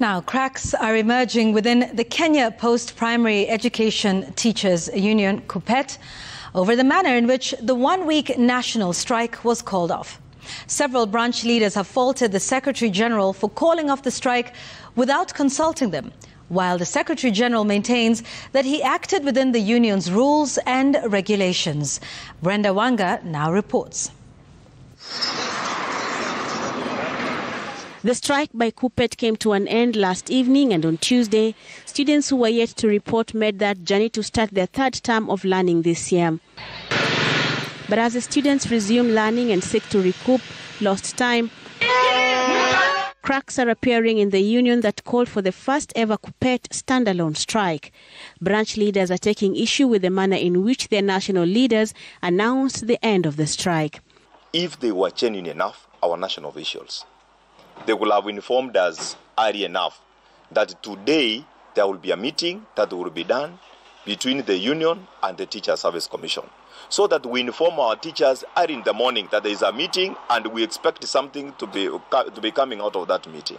Now, cracks are emerging within the Kenya Post-Primary Education Teachers Union, KUPPET, over the manner in which the one-week national strike was called off. Several branch leaders have faulted the Secretary General for calling off the strike without consulting them, while the Secretary General maintains that he acted within the union's rules and regulations. Brenda Wanga now reports. The strike by KUPPET came to an end last evening, and on Tuesday, students who were yet to report made that journey to start their third term of learning this year. But as the students resume learning and seek to recoup lost time, cracks are appearing in the union that called for the first ever KUPPET standalone strike. Branch leaders are taking issue with the manner in which their national leaders announced the end of the strike. If they were genuine enough, our national officials, they will have informed us early enough that today there will be a meeting that will be done between the union and the Teacher Service Commission, so that we inform our teachers early in the morning that there is a meeting and we expect something to be coming out of that meeting.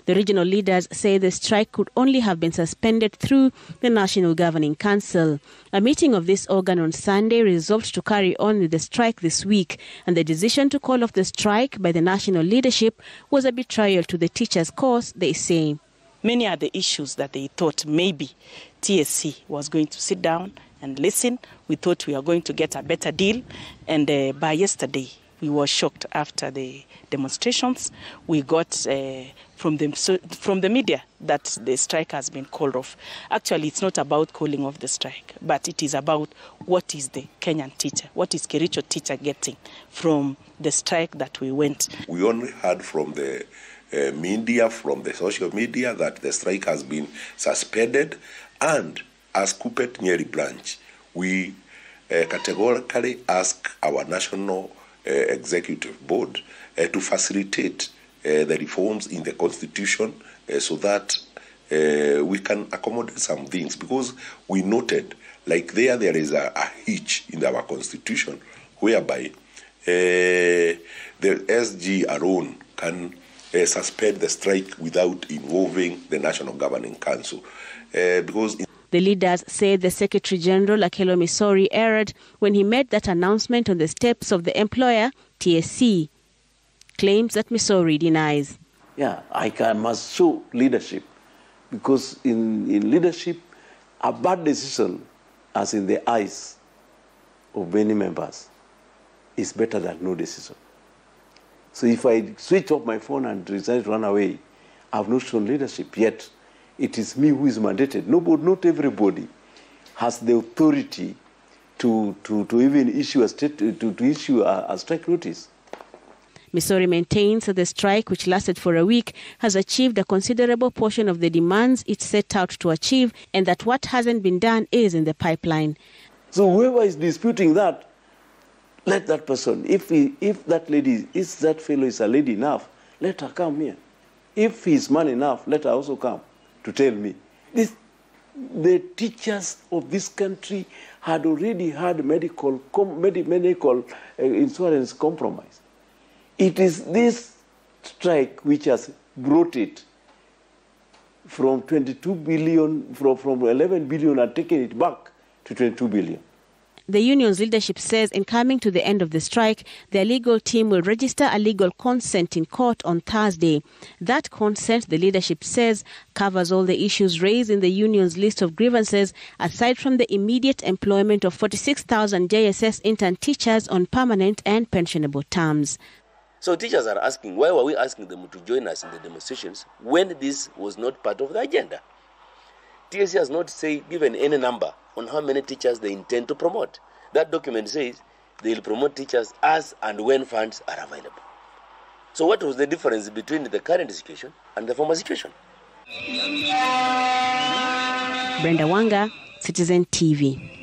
The regional leaders say the strike could only have been suspended through the National Governing Council. A meeting of this organ on Sunday resolved to carry on with the strike this week, and the decision to call off the strike by the national leadership was a betrayal to the teachers' cause, they say. Many are the issues that they thought maybe TSC was going to sit down and listen. We thought we were going to get a better deal, and by yesterday we were shocked after the demonstrations. We got from the media that the strike has been called off. Actually, it's not about calling off the strike, but it is about what is the Kenyan teacher, what is Kericho teacher getting from the strike that we went. We only heard from the media, from the social media, that the strike has been suspended, and as KUPPET Nyeri branch, we categorically ask our national executive board to facilitate the reforms in the constitution so that we can accommodate some things, because we noted like there is a hitch in our constitution whereby the SG alone can suspend the strike without involving the National Governing Council, because the leaders said the Secretary General, Akelo Misori, erred when he made that announcement on the steps of the employer, TSC. Claims that Misori denies. Yeah, must show leadership, because in leadership, a bad decision, as in the eyes of many members, is better than no decision. So if I switch off my phone and decide to run away, I have not shown leadership yet. It is me who is mandated. Not everybody has the authority to even issue a strike notice. Misori maintains that the strike, which lasted for a week, has achieved a considerable portion of the demands it set out to achieve, and that what hasn't been done is in the pipeline. So whoever is disputing that, let that person, if that fellow is a lady enough, let her come here. If he's man enough, let her also come to tell me. The teachers of this country had already had medical insurance compromise. It is this strike which has brought it from 22 billion, from 11 billion, and taken it back to 22 billion. The union's leadership says in coming to the end of the strike, their legal team will register a legal consent in court on Thursday. That consent, the leadership says, covers all the issues raised in the union's list of grievances, aside from the immediate employment of 46,000 JSS intern teachers on permanent and pensionable terms. So teachers are asking, why were we asking them to join us in the demonstrations when this was not part of the agenda? TSC has not given any number on how many teachers they intend to promote. That document says they will promote teachers as and when funds are available. So what was the difference between the current situation and the former situation? Brenda Wanga, Citizen TV.